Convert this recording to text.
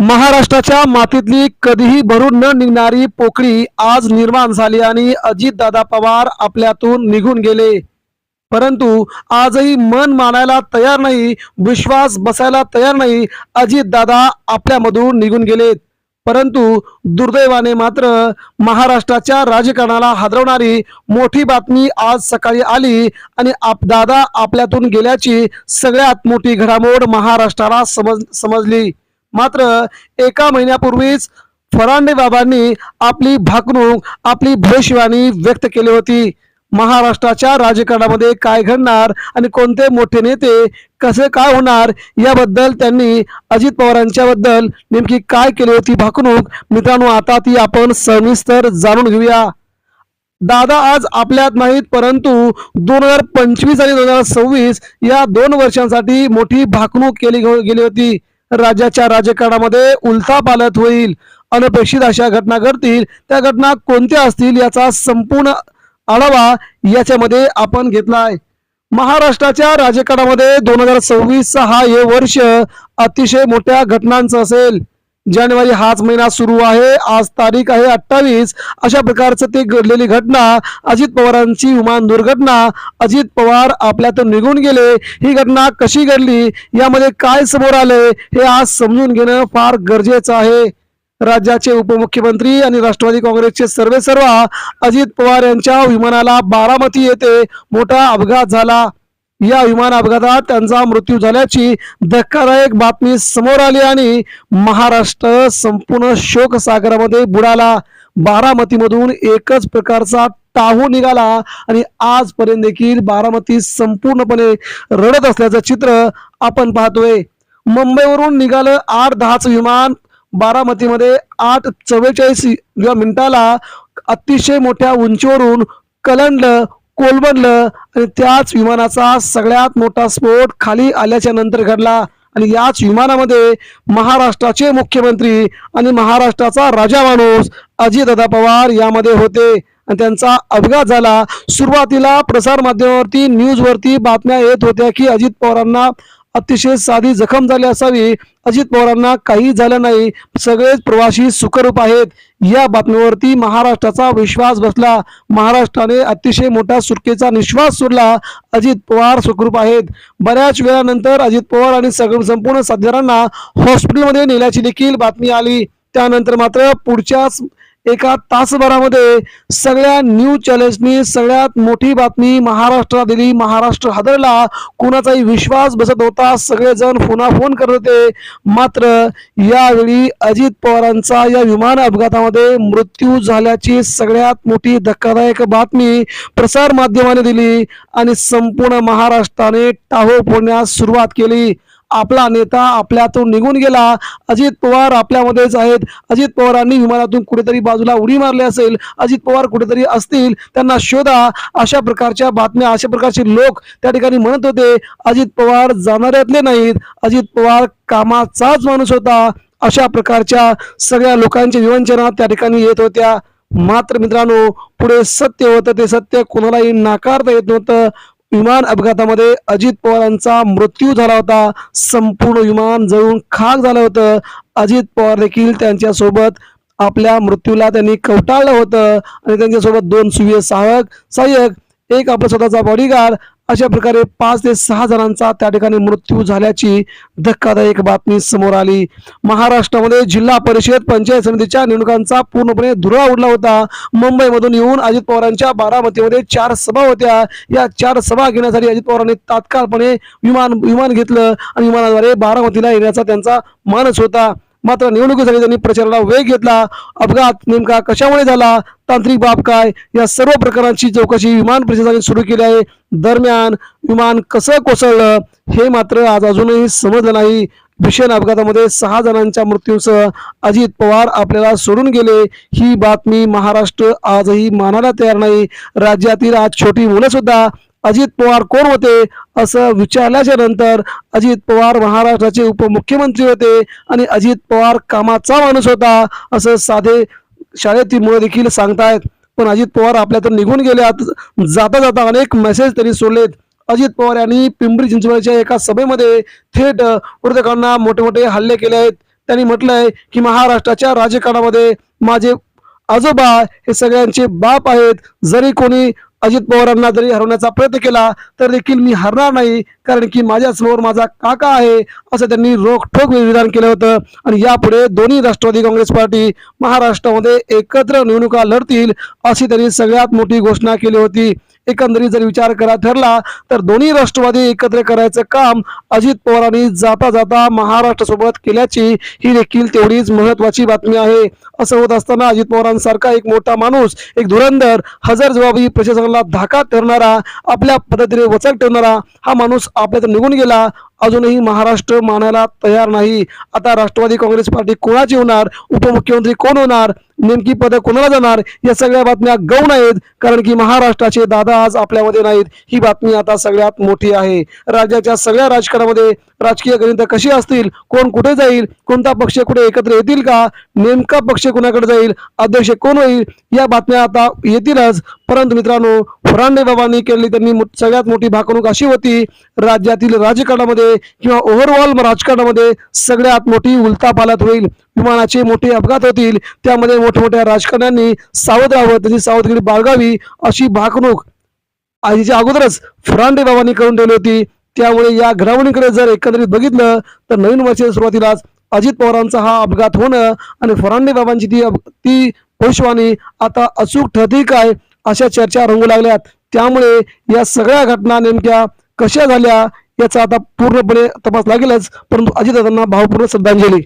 महाराष्ट्राच्या मातीतली कधीही भरून न निघणारी पोकळी आज निर्माण झाली आणि अजितदादा पवार आपल्यातून निघून गेले. परंतु आजही मन मानायला तयार नाही, विश्वास बसायला तयार नाही. अजितदादा आपल्यामधून निघून गेलेत. परंतु दुर्दैवाने मात्र महाराष्ट्राच्या राजकारणाला हादरवणारी मोठी बातमी आज सकाळी आली आणि दादा आपल्यातून गेल्याची सगळ्यात मोठी घडामोड महाराष्ट्राला समजली. मात्र एका महिन्यापूर्वीच फरांडे बाबांनी आपली भाकणूक, आपली भविष्यवाणी व्यक्त केली होती. महाराष्ट्राच्या राजकारणामध्ये काय घडणार आणि कोणते मोठे नेते कसे काय होणार याबद्दल त्यांनी अजित पवारांच्या बद्दल नेमकी काय केली होती भाकणूक, मित्रांनो आता ती आपण सविस्तर जाणून घेऊया. दादा आज आपल्यात नाहीत, परंतु 2025 आणि 2026 या 2 वर्षांसाठी मोठी भाकणूक केली गेली होती. राज्याच्या राजकारणामध्ये उलथापालथ होईल, अनपेक्षित अशा घटना घडतील. त्या घटना कोणत्या असतील याचा संपूर्ण आढावा याच्यामध्ये आपण घेतलाय. महाराष्ट्राच्या राजकारणामध्ये 2026 हा हे वर्ष अतिशय मोठ्या घटनांचं असेल. जानेवारी हाच महिना सुरू आहे, आज तारीख आहे 28. अशा प्रकारचं ते घडलेली घटना, अजित पवारांची विमान दुर्घटना, अजित पवार आपल्यातून निघून गेले, ही घटना कशी घडली, यामध्ये काय समोर आले हे आज समजून घेणं फार गरजेचं आहे. राज्याचे उपमुख्यमंत्री आणि राष्ट्रवादी काँग्रेसचे सर्वेसर्वा अजित पवार यांच्या विमानाला बारामती येथे मोठा अपघात झाला. या विमान अपघातात त्यांचा मृत्यू झाल्याची धक्कादायक बातमी समोर आली आणि महाराष्ट्र संपूर्ण शोकसागरामध्ये बुडाला. बारामतीमधून एकच प्रकारचा टाहू निघाला आणि आजपर्यंत देखील बारामती संपूर्णपणे रडत असल्याचं चित्र आपण पाहतोय. मुंबईवरून निघालं 8-10चं विमान बारामतीमध्ये 8:44 या मिनिटाला अतिशय मोठ्या उंचीवरून कलंडलं, कोलमडलं आणि त्याच विमानाचा सगळ्यात मोठा स्फोट खाली आल्याच्या नंतर घडला. आणि याच विमानामध्ये महाराष्ट्राचे मुख्यमंत्री आणि महाराष्ट्राचा राजा माणूस अजितदादा पवार यामध्ये होते आणि त्यांचा अपघात झाला. सुरुवातीला प्रसार माध्यमावरती, न्यूजवरती बातम्या येत होत्या की अजित पवारांना अतिशय साधी जखम झाली असावी, अजित पवारांना काही झालं नाही, सगळेच प्रवासी सुखरूप आहेत. या बातमीवरती महाराष्ट्राचा विश्वास बसला. महाराष्ट्राने अतिशय मोठा सुटकेचा निश्वास सोडला, अजित पवार सुखरूप आहेत. बऱ्याच वेळानंतर अजित पवार आणि संपूर्ण साथीदारांना हॉस्पिटलमध्ये नेल्याची देखील बातमी आली. त्यानंतर मात्र पुढच्याच एका तासभरामध्ये सगळ्या न्यूज चॅनल्सनी सगळ्यात मोठी बातमी महाराष्ट्राला दिली. महाराष्ट्र हादरला, कोणाचाही विश्वास बसत होता, सगळेजण फोन करत होते. मात्र यावेळी अजित पवारांचा या विमान अपघातामध्ये मृत्यू झाल्याची सगळ्यात मोठी धक्कादायक बातमी प्रसार माध्यमाने दिली आणि संपूर्ण महाराष्ट्राने टाहो फोडण्यास सुरुवात केली. आपला नेता आपल्यातून निघून गेला, अजित पवार आपल्यामध्येच आहेत, अजित पवारांनी विमानातून कुठेतरी बाजूला उडी मारली असेल, अजित पवार कुठेतरी असतील, त्यांना शोधा, अशा प्रकारच्या बातम्या, अशा प्रकारचे लोक त्या ठिकाणी म्हणत होते. अजित पवार जाणाऱ्यातले नाहीत, अजित पवार कामाचाच माणूस होता, अशा प्रकारच्या सगळ्या लोकांच्या विवंचना त्या ठिकाणी येत होत्या. मात्र मित्रांनो, पुढे सत्य होतं, ते सत्य कोणालाही नाकारता येत नव्हतं. विमान अपघातामध्ये अजित पवारांचा मृत्यू झाला होता, संपूर्ण विमान जळून खाक झालं होतं. अजित पवार देखील त्यांच्या सोबत आपल्या मृत्यूला त्यांनी कवटाळलं होतं आणि त्यांच्यासोबत 2 सुविध सहाय्यक, एक आपला स्वतःचा बॉडीगार्ड, अशा प्रकारे 5 ते 6 जणांचा त्या ठिकाणी मृत्यू झाल्याची धक्कादायक बातमी समोर आली. महाराष्ट्रामध्ये जिल्हा परिषद, पंचायत समितीच्या निवडणुकांचा पूर्णपणे धुरळा उडला होता. मुंबईमधून येऊन अजित पवारांच्या बारामतीमध्ये 4 सभा होत्या. या 4 सभा घेण्यासाठी अजित पवारांनी तात्काळपणे विमान घेतलं आणि विमानाद्वारे बारामतीला येण्याचा त्यांचा मानस होता. मात्र निवडणुकीसाठी त्यांनी प्रचाराला वेग घेतला. अपघात नेमका कशामुळे झाला, तांत्रिक बाब काय, या सर्व प्रकारांची चौकशी विमान प्रशासनाने सुरू केली आहे. दरम्यान विमान कसं कोसळलं हे मात्र आज अजूनही समजलं नाही. भीषण अपघातामध्ये 6 जणांच्या मृत्यूसह अजित पवार आपल्याला सोडून गेले, ही बातमी महाराष्ट्र आजही मानायला तयार नाही. राज्यातील आज छोटी मुलं सुद्धा अजित पवार कोण होते असं विचारल्याच्या नंतर अजित पवार महाराष्ट्राचे उपमुख्यमंत्री होते आणि अजित पवार कामाचा माणूस होता असं साधे शाळेतील मुलं देखील सांगतायत. पण अजित पवार आपल्यातून निघून गेले. जाता जाता अनेक मेसेज त्यांनी सोडलेत. अजित पवार यांनी पिंपरी चिंचवडच्या एका सभेमध्ये थेट विरोधकांना मोठे मोठे हल्ले केले आहेत. त्यांनी म्हटलंय की महाराष्ट्राच्या राजकारणामध्ये माझे आजोबा हे सगळ्यांचे बाप आहेत. जरी कोणी अजित पवारांना जरी हरवण्याचा प्रयत्न केला तर देखील मी हरणार नाही, कारण की माझ्या समोर माझा काका आहे, असं त्यांनी रोखठोक विधान केलं होतं. आणि यापुढे दोन्ही राष्ट्रवादी काँग्रेस पार्टी महाराष्ट्रामध्ये एकत्र निवडणुका लढतील अशी त्यांनी सगळ्यात मोठी घोषणा केली होती. एकंदरीत जर विचार करा ठरला तर दोन्ही राष्ट्रवादी एकत्र करायचं काम अजित पवारांनी जाता जाता महाराष्ट्र सोबत केल्याची ही देखील तेवढीच महत्वाची बातमी आहे. असं होत असताना अजित पवारांसारखा एक मोठा माणूस, एक धुरंधर, हजरजबाबी प्रशासनाला धाकात ठरणारा, आपल्या पद्धतीने वचक ठेवणारा हा माणूस आपल्यातून निघून गेला. अजूनही महाराष्ट्र मानायला तयार नाही. आता राष्ट्रवादी काँग्रेस पार्टी कोणाची होणार, उपमुख्यमंत्री कोण होणार, नेमकी पद कोणाला जाणार, या सगळ्या बातम्या गौण आहेत, कारण की महाराष्ट्राचे दादा आज आपल्यामध्ये नाहीत. ही बातमी आता सगळ्यात मोठी आहे. राज्याच्या सगळ्या राजकारणामध्ये राजकीय गणित कशी असतील, कोण कुठे जाईल, कोणता पक्ष कुठे एकत्र येतील का, नेमका पक्ष कोणाकडे जाईल, अध्यक्ष कोण होईल, या बातम्या आता येतीलच. परंतु मित्रांनो, फरांडे बाबांनी केलेली त्यांनी सगळ्यात मोठी भाकणूक अशी होती, राज्यातील राजकारणामध्ये किंवा ओव्हरऑल राजकारणामध्ये सगळ्यात मोठी उलथापालथ होईल, विमानाचे मोठे अपघात होतील, त्यामध्ये मोठमोठ्या राजकारण्यांनी सावध राहावं, त्याची सावधगिरी बाळगावी अशी भाकणूक आधीच्या अगोदरच फरांडे बाबांनी करून ठेवली होती. त्यामुळे या घडामोडींकडे जर एकंदरीत बघितलं तर नवीन वर्षाच्या सुरुवातीलाच अजित पवारांचा हा अपघात होणं आणि फरांडे बाबांची ती भविष्यवाणी आता अचूक ठरते काय, अशा चर्चा रंगू लागल्यात. त्यामुळे या सगळ्या घटना नेमक्या कशा झाल्या याचा आता पूर्णपणे तपास लागेलच. परंतु अजितदादांना भावपूर्ण श्रद्धांजली.